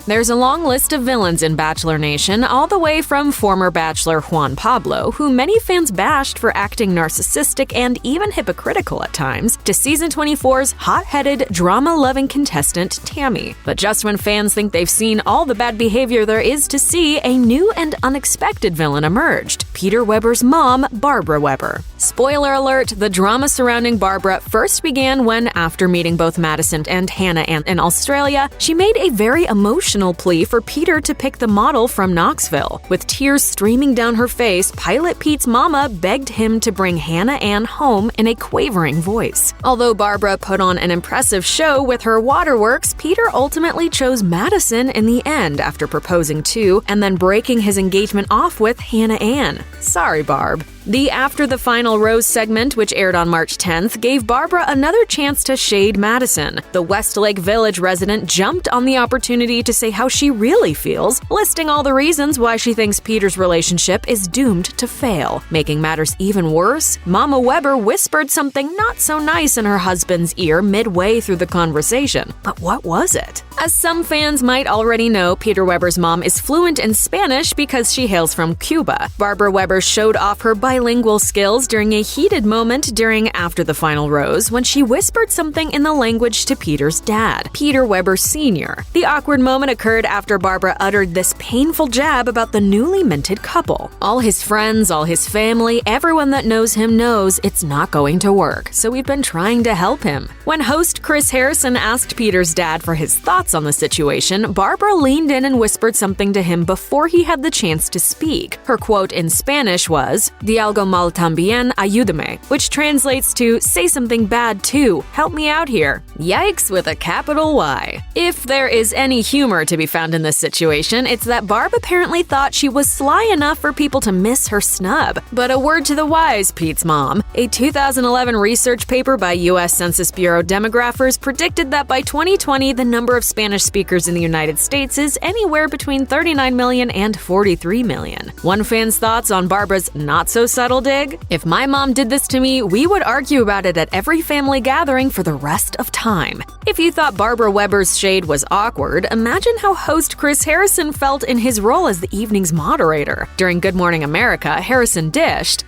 There's a long list of villains in Bachelor Nation, all the way from former Bachelor Juan Pablo, who many fans bashed for acting narcissistic and even hypocritical at times, to Season 24's hot-headed, drama-loving contestant Tammy. But just when fans think they've seen all the bad behavior there is to see, a new and unexpected villain emerged: Peter Weber's mom, Barbara Weber. Spoiler alert, the drama surrounding Barbara first began when, after meeting both Madison and Hannah in Australia, she made a very emotional plea for Peter to pick the model from Knoxville. With tears streaming down her face, Pilot Pete's mama begged him to bring Hannah Ann home in a quavering voice. Although Barbara put on an impressive show with her waterworks, Peter ultimately chose Madison in the end after proposing to and then breaking his engagement off with Hannah Ann. Sorry, Barb. The After the Final Rose segment, which aired on March 10th, gave Barbara another chance to shade Madison. The Westlake Village resident jumped on the opportunity to say how she really feels, listing all the reasons why she thinks Peter's relationship is doomed to fail. Making matters even worse, Mama Weber whispered something not so nice in her husband's ear midway through the conversation. But what was it? As some fans might already know, Peter Weber's mom is fluent in Spanish because she hails from Cuba. Barbara Weber showed off her bilingual skills during a heated moment during After the Final Rose when she whispered something in the language to Peter's dad, Peter Weber Sr. The awkward moment occurred after Barbara uttered this painful jab about the newly minted couple. All his friends, all his family, everyone that knows him knows it's not going to work, so we've been trying to help him. When host Chris Harrison asked Peter's dad for his thoughts on the situation, Barbara leaned in and whispered something to him before he had the chance to speak. Her quote in Spanish was, "Di algo mal también, ayúdame," which translates to, "Say something bad too, help me out here." Yikes with a capital Y. If there is any humor to be found in this situation, it's that Barb apparently thought she was sly enough for people to miss her snub. But a word to the wise, Pete's mom. A 2011 research paper by U.S. Census Bureau demographers predicted that by 2020, the number of Spanish speakers in the United States is anywhere between 39 million and 43 million. One fan's thoughts on Barbara's not-so-subtle dig? "If my mom did this to me, we would argue about it at every family gathering for the rest of time." If you thought Barbara Weber's shade was awkward, imagine how host Chris Harrison felt in his role as the evening's moderator. During Good Morning America, Harrison dished,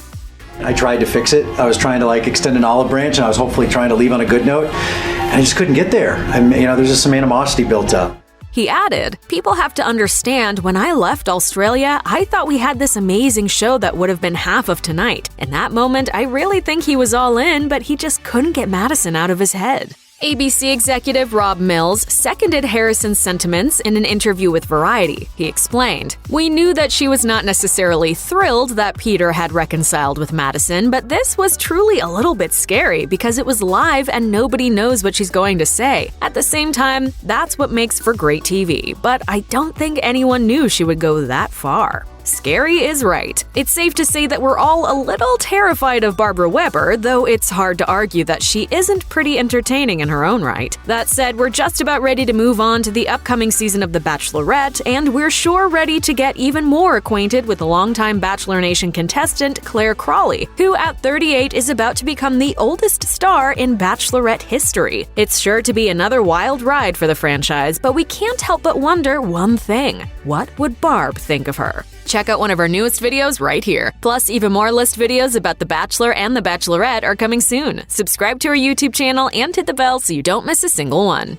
"I tried to fix it. I was trying to extend an olive branch, and I was hopefully trying to leave on a good note. And I just couldn't get there. There's just some animosity built up." He added, "People have to understand, when I left Australia, I thought we had this amazing show that would have been half of tonight. In that moment, I really think he was all in, but he just couldn't get Madison out of his head." ABC executive Rob Mills seconded Harrison's sentiments in an interview with Variety. He explained, "We knew that she was not necessarily thrilled that Peter had reconciled with Madison, but this was truly a little bit scary because it was live and nobody knows what she's going to say. At the same time, that's what makes for great TV, but I don't think anyone knew she would go that far." Scary is right. It's safe to say that we're all a little terrified of Barbara Weber, though it's hard to argue that she isn't pretty entertaining in her own right. That said, we're just about ready to move on to the upcoming season of The Bachelorette, and we're sure ready to get even more acquainted with the longtime Bachelor Nation contestant Claire Crawley, who at 38 is about to become the oldest star in Bachelorette history. It's sure to be another wild ride for the franchise, but we can't help but wonder one thing: what would Barb think of her? Check out one of our newest videos right here. Plus, even more list videos about The Bachelor and The Bachelorette are coming soon. Subscribe to our YouTube channel and hit the bell so you don't miss a single one.